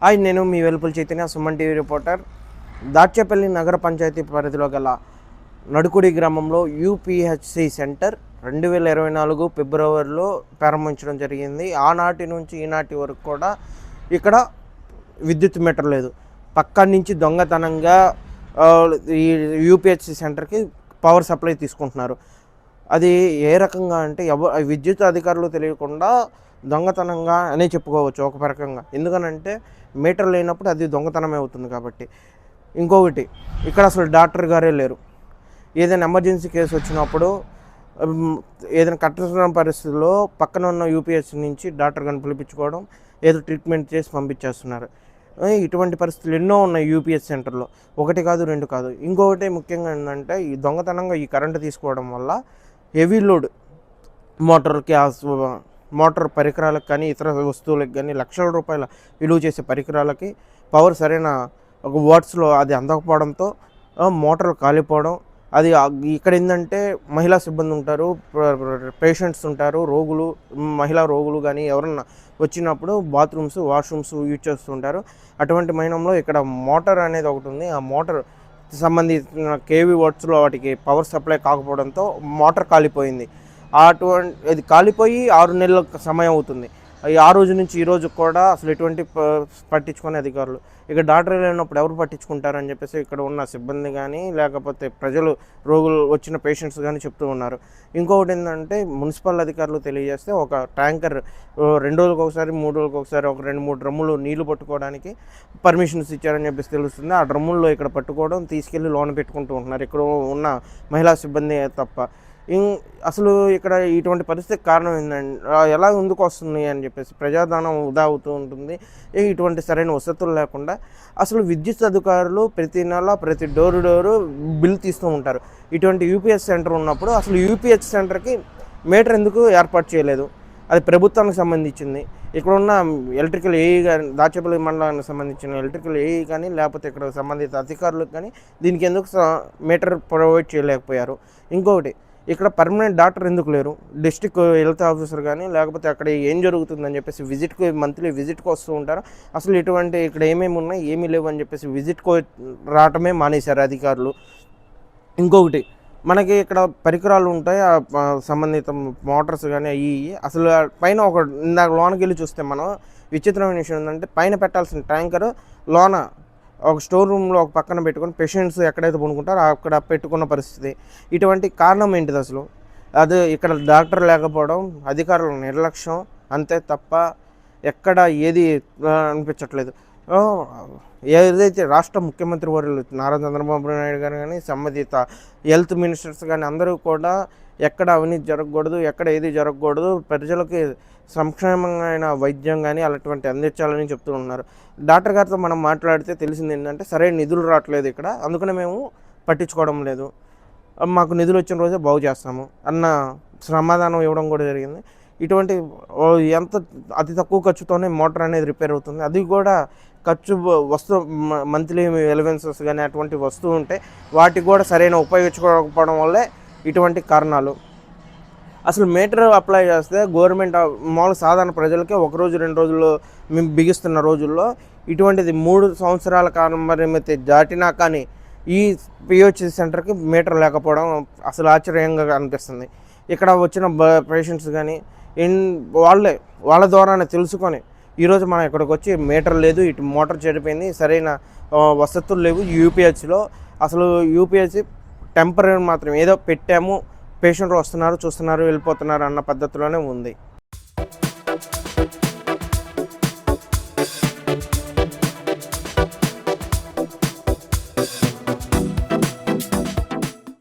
Hi, నేను మీ వెలుపుల Chaitanya, Suman TV reporter. Dachepalli నగర పంచాయతీ పరిధిలో గల నడుకుడి గ్రామంలో యూపీహెచ్సి సెంటర్ 2024 ఫిబ్రవరిలో ప్రారంభించడం జరిగింది. ఆనాటి నుంచి ఈనాటి వరకు కూడా ఇక్కడ విద్యుత్ మీటర్ లేదు. పక్క నుంచి దొంగతనంగా ఈ యూపీహెచ్సి సెంటర్కి పవర్ సప్లై తీసుకుంటున్నారు. అది ఏ రకంగా అంటే విద్యుత్ అధికారులు తెలియకుండా దొంగతనంగా అనే చెప్పుకోవచ్చు ఒక రకంగా. ఎందుకనంటే మీటర్ లేనప్పుడు అది దొంగతనమే అవుతుంది కాబట్టి. ఇంకొకటి, ఇక్కడ అసలు డాక్టర్ గారే లేరు. ఏదైనా ఎమర్జెన్సీ కేసు వచ్చినప్పుడు ఏదైనా కఠిన పరిస్థితుల్లో పక్కన ఉన్న యూపీఎస్సీ నుంచి డాక్టర్ గారిని పిలిపించుకోవడం, ఏదో ట్రీట్మెంట్ చేసి పంపించేస్తున్నారు. ఇటువంటి పరిస్థితులు ఎన్నో ఉన్నాయి యూపీఎస్ సెంటర్లో. ఒకటి కాదు, రెండు కాదు. ఇంకొకటి ముఖ్యంగా ఏంటంటే ఈ దొంగతనంగా ఈ కరెంటు తీసుకోవడం వల్ల హెవీ లోడ్ మోటార్ పరికరాలకు కానీ ఇతర వస్తువులకు కానీ లక్షల రూపాయల విలువ చేసే పరికరాలకి పవర్ సరైన ఒక వాట్స్లో అది అందకపోవడంతో మోటార్లు కాలిపోవడం. అది ఇక్కడ ఏంటంటే మహిళా సిబ్బంది ఉంటారు, పేషెంట్స్ ఉంటారు, మహిళా రోగులు కానీ ఎవరన్నా వచ్చినప్పుడు బాత్రూమ్స్, వాష్రూమ్స్ యూజ్ చేస్తుంటారు. అటువంటి మైనంలో ఇక్కడ మోటార్ అనేది ఒకటి ఉంది. ఆ మోటార్ సంబంధించిన కేవీ వాట్స్లో వాటికి పవర్ సప్లై కాకపోవడంతో మోటార్ కాలిపోయింది. అది కాలిపోయి 6 నెలల సమయం అవుతుంది. ఆ రోజు నుంచి ఈ రోజు కూడా అసలు ఎటువంటి పట్టించుకునే అధికారులు, ఇక డాక్టర్ లేనప్పుడు ఎవరు పట్టించుకుంటారని చెప్పేసి ఇక్కడ ఉన్న సిబ్బంది కానీ లేకపోతే రోగులు వచ్చిన పేషెంట్స్ కానీ చెప్తూ ఉన్నారు. ఇంకొకటి ఏంటంటే మున్సిపల్ అధికారులు తెలియజేస్తే ఒక ట్యాంకర్ 2 రోజులకు ఒకసారి, 3 రోజులకు ఒకసారి ఒక 2-3 డ్రమ్ములు నీళ్లు పట్టుకోవడానికి పర్మిషన్స్ ఇచ్చారని చెప్పేసి తెలుస్తుంది. ఆ డ్రమ్ముల్లో ఇక్కడ పట్టుకోవడం, తీసుకెళ్లి లోన పెట్టుకుంటూ ఉంటున్నారు ఇక్కడ ఉన్న మహిళా సిబ్బంది తప్ప. అసలు ఇక్కడ ఇటువంటి పరిస్థితికి కారణం ఏంటంటే ఎలా ముందుకు వస్తుంది అని చెప్పేసి ప్రజాధనం వృధా అవుతూ ఉంటుంది. ఇటువంటి సరైన వసతులు లేకుండా అసలు విద్యుత్ అధికారులు ప్రతి నెల ప్రతి డోరు బిల్ తీస్తూ ఉంటారు. ఇటువంటి యూపీఎస్ సెంటర్ ఉన్నప్పుడు అసలు యూపీహెచ్ సెంటర్కి మీటర్ ఎందుకు ఏర్పాటు చేయలేదు? అది ప్రభుత్వానికి సంబంధించింది. ఇక్కడ ఉన్న ఎలక్ట్రికల్ ఏఈ కానీ, దాచేపల్లి మండలానికి సంబంధించిన ఎలక్ట్రికల్ ఏఈ కానీ లేకపోతే ఇక్కడ సంబంధిత అధికారులకు కానీ దీనికి ఎందుకు మీటర్ ప్రొవైడ్ చేయలేకపోయారు? ఇంకొకటి, ఇక్కడ పర్మనెంట్ డాక్టర్ ఎందుకు లేరు? డిస్ట్రిక్ట్ హెల్త్ ఆఫీసర్ కానీ లేకపోతే అక్కడ ఏం జరుగుతుందని చెప్పేసి మంత్లీ విజిట్కి వస్తూ ఉంటారు. అసలు ఇటువంటి ఇక్కడ ఏమేమి ఉన్నాయి, ఏమీ లేవు అని చెప్పేసి విజిట్కి రావటమే మానేశారు అధికారులు. ఇంకొకటి, మనకి ఇక్కడ పరికరాలు ఉంటాయి, సంబంధిత మోటార్స్ కానీ అవి అసలు పైన ఇందాక లోనకి వెళ్ళి చూస్తే మనం విచిత్రమైన విషయం ఏంటంటే పైన పెట్టాల్సిన ట్యాంకర్ లోన ఒక స్టోర్ రూమ్లో ఒక పక్కన పెట్టుకొని పేషెంట్స్ ఎక్కడైతే పడుకుంటారో అక్కడ పెట్టుకున్న పరిస్థితి. ఇటువంటి కారణం ఏంటిది అసలు? అది ఇక్కడ డాక్టర్ లేకపోవడం, అధికారుల నిర్లక్ష్యం అంతే తప్ప ఎక్కడ ఏది అనిపించట్లేదు. ఏదైతే రాష్ట్ర ముఖ్యమంత్రి వర్యులు నారా చంద్రబాబు నాయుడు గారు కానీ సంబంధిత హెల్త్ మినిస్టర్స్ కానీ అందరూ కూడా ఎక్కడ అవినీతి జరగకూడదు, ఎక్కడ ఏది జరగకూడదు, ప్రజలకి సంక్షేమమైన వైద్యం కానీ అలాంటి అందించాలని చెప్తూ ఉన్నారు. డాక్టర్ గారితో మనం మాట్లాడితే తెలిసింది ఏంటంటే సరైన నిధులు రావట్లేదు ఇక్కడ, అందుకనే మేము పట్టించుకోవడం లేదు, మాకు నిధులు వచ్చిన రోజే బాగు చేస్తాము అన్న సమాధానం ఇవ్వడం కూడా జరిగింది. ఇటువంటి అతి తక్కువ ఖర్చుతోనే మోటార్ అనేది రిపేర్ అవుతుంది. అది కూడా మంత్లీ ఎలవెన్సెస్ కానీ అటువంటి వస్తువు ఉంటే వాటికి కూడా సరైన ఉపయోగించుకోకపోవడం వల్లే ఇటువంటి కారణాలు. అసలు మీటర్ అప్లై చేస్తే గవర్నమెంట్ మామూలు సాధారణ ప్రజలకే 1 రోజు 2 రోజుల్లో మేము బిగిస్తున్న రోజుల్లో ఇటువంటిది 3 సంవత్సరాల కాలం పరిమితి దాటినా కానీ ఈ పిహెచ్సి సెంటర్కి మీటర్ లేకపోవడం అసలు ఆశ్చర్యంగా అనిపిస్తుంది. ఇక్కడ వచ్చిన పేషెంట్స్ కానీ వాళ్ళ ద్వారానే తెలుసుకొని ఈరోజు మనం ఇక్కడికి వచ్చి మీటర్ లేదు, ఇటు మోటార్ చెడిపోయింది, సరైన వసతులు లేవు యూపీహెచ్లో. అసలు యూపీహెచ్సి టెంపరీ మాత్రం ఏదో పెట్టాము, పేషెంట్లు వస్తున్నారు, చూస్తున్నారు, వెళ్ళిపోతున్నారు అన్న పద్ధతిలోనే ఉంది.